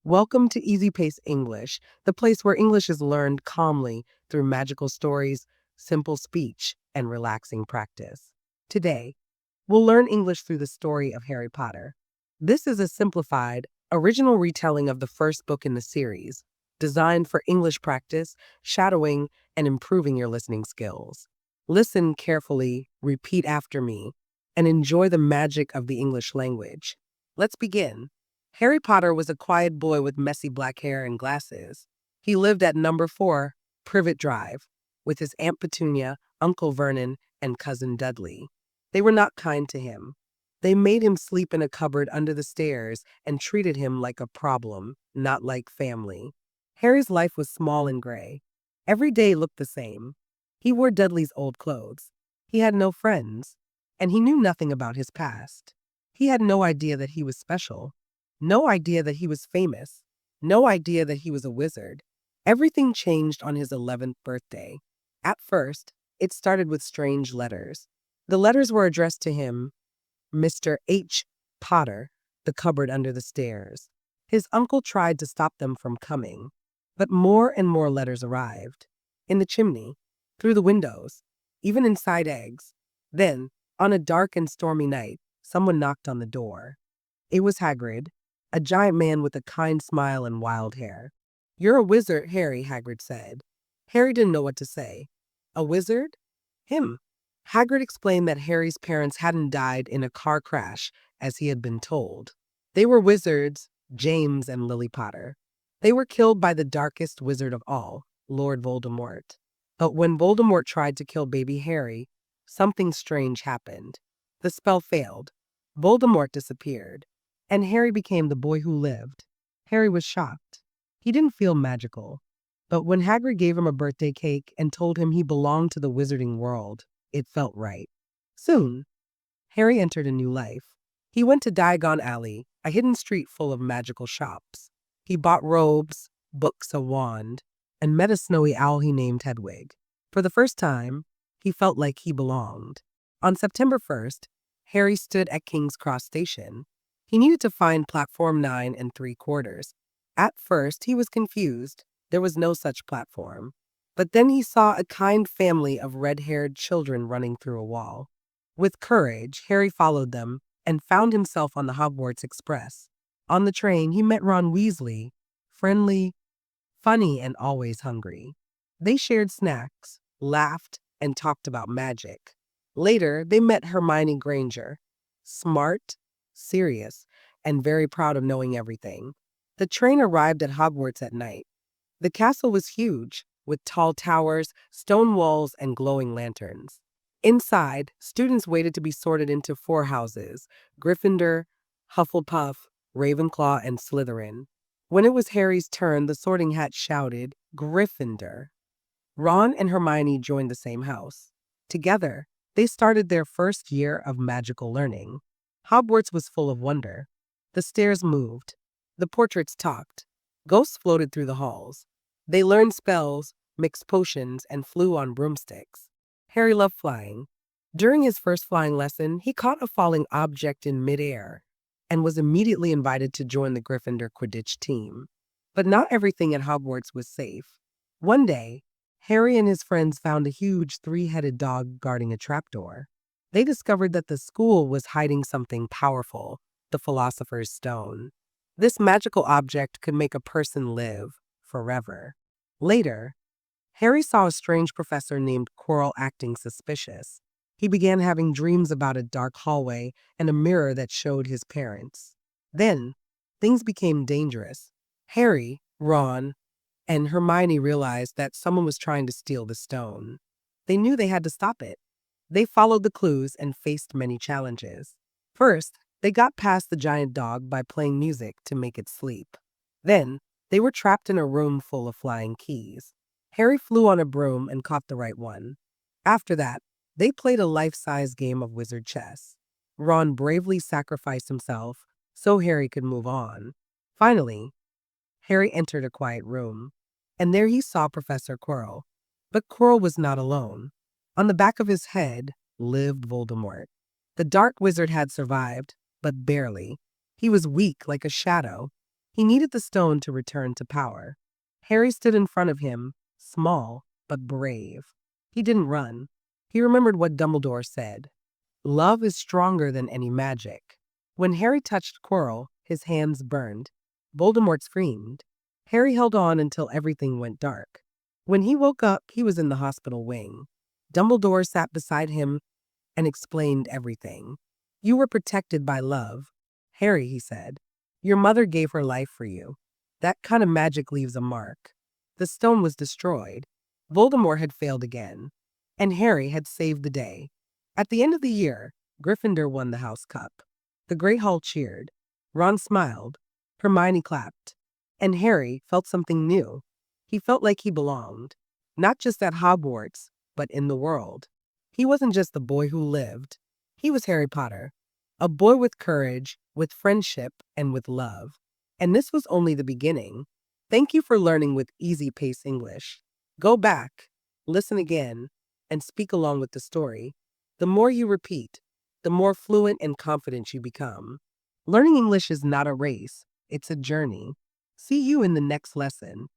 Welcome to Easy Pace English, the place where English is learned calmly through magical stories, simple speech, and relaxing practice. Today, we'll learn English through the story of Harry Potter. This is a simplified, original retelling of the first book in the series, designed for English practice, shadowing, and improving your listening skills. Listen carefully, repeat after me, and enjoy the magic of the English language. Let's begin. Harry Potter was a quiet boy with messy black hair and glasses. He lived at number 4, Privet Drive, with his Aunt Petunia, Uncle Vernon, and Cousin Dudley. They were not kind to him. They made him sleep in a cupboard under the stairs and treated him like a problem, not like family. Harry's life was small and gray. Every day looked the same. He wore Dudley's old clothes. He had no friends, and he knew nothing about his past. He had no idea that he was special. No idea that he was famous. No idea that he was a wizard. Everything changed on his 11th birthday. At first, it started with strange letters. The letters were addressed to him, Mr. H. Potter, the cupboard under the stairs. His uncle tried to stop them from coming, but more and more letters arrived. In the chimney, through the windows, even inside eggs. Then, on a dark and stormy night, someone knocked on the door. It was Hagrid, a giant man with a kind smile and wild hair. "You're a wizard, Harry," Hagrid said. Harry didn't know what to say. A wizard? Him. Hagrid explained that Harry's parents hadn't died in a car crash, as he had been told. They were wizards, James and Lily Potter. They were killed by the darkest wizard of all, Lord Voldemort. But when Voldemort tried to kill baby Harry, something strange happened. The spell failed. Voldemort disappeared, and Harry became the boy who lived. Harry was shocked. He didn't feel magical. But when Hagrid gave him a birthday cake and told him he belonged to the wizarding world, it felt right. Soon, Harry entered a new life. He went to Diagon Alley, a hidden street full of magical shops. He bought robes, books, a wand, and met a snowy owl he named Hedwig. For the first time, he felt like he belonged. On September 1st, Harry stood at King's Cross Station. He needed to find platform 9 3/4. At first, he was confused. There was no such platform. But then he saw a kind family of red-haired children running through a wall. With courage, Harry followed them and found himself on the Hogwarts Express. On the train, he met Ron Weasley, friendly, funny, and always hungry. They shared snacks, laughed, and talked about magic. Later, they met Hermione Granger, smart, serious, and very proud of knowing everything. The train arrived at Hogwarts at night. The castle was huge, with tall towers, stone walls, and glowing lanterns. Inside, students waited to be sorted into 4 houses: Gryffindor, Hufflepuff, Ravenclaw, and Slytherin. When it was Harry's turn, the sorting hat shouted, "Gryffindor." Ron and Hermione joined the same house. Together, they started their first year of magical learning. Hogwarts was full of wonder. The stairs moved. The portraits talked. Ghosts floated through the halls. They learned spells, mixed potions, and flew on broomsticks. Harry loved flying. During his first flying lesson, he caught a falling object in midair and was immediately invited to join the Gryffindor Quidditch team. But not everything at Hogwarts was safe. One day, Harry and his friends found a huge 3-headed dog guarding a trapdoor. They discovered that the school was hiding something powerful, the Philosopher's Stone. This magical object could make a person live forever. Later, Harry saw a strange professor named Quirrell acting suspicious. He began having dreams about a dark hallway and a mirror that showed his parents. Then, things became dangerous. Harry, Ron, and Hermione realized that someone was trying to steal the stone. They knew they had to stop it. They followed the clues and faced many challenges. First, they got past the giant dog by playing music to make it sleep. Then, they were trapped in a room full of flying keys. Harry flew on a broom and caught the right one. After that, they played a life-size game of wizard chess. Ron bravely sacrificed himself so Harry could move on. Finally, Harry entered a quiet room, and there he saw Professor Quirrell. But Quirrell was not alone. On the back of his head lived Voldemort. The dark wizard had survived, but barely. He was weak like a shadow. He needed the stone to return to power. Harry stood in front of him, small but brave. He didn't run. He remembered what Dumbledore said. Love is stronger than any magic. When Harry touched Quirrell, his hands burned. Voldemort screamed. Harry held on until everything went dark. When he woke up, he was in the hospital wing. Dumbledore sat beside him and explained everything. You were protected by love. Harry, he said, your mother gave her life for you. That kind of magic leaves a mark. The stone was destroyed. Voldemort had failed again. And Harry had saved the day. At the end of the year, Gryffindor won the House Cup. The Great Hall cheered. Ron smiled. Hermione clapped. And Harry felt something new. He felt like he belonged. Not just at Hogwarts, but in the world. He wasn't just the boy who lived. He was Harry Potter. A boy with courage, with friendship, and with love. And this was only the beginning. Thank you for learning with easy pace English. Go back, listen again, and speak along with the story. The more you repeat, the more fluent and confident you become. Learning English is not a race, it's a journey. See you in the next lesson.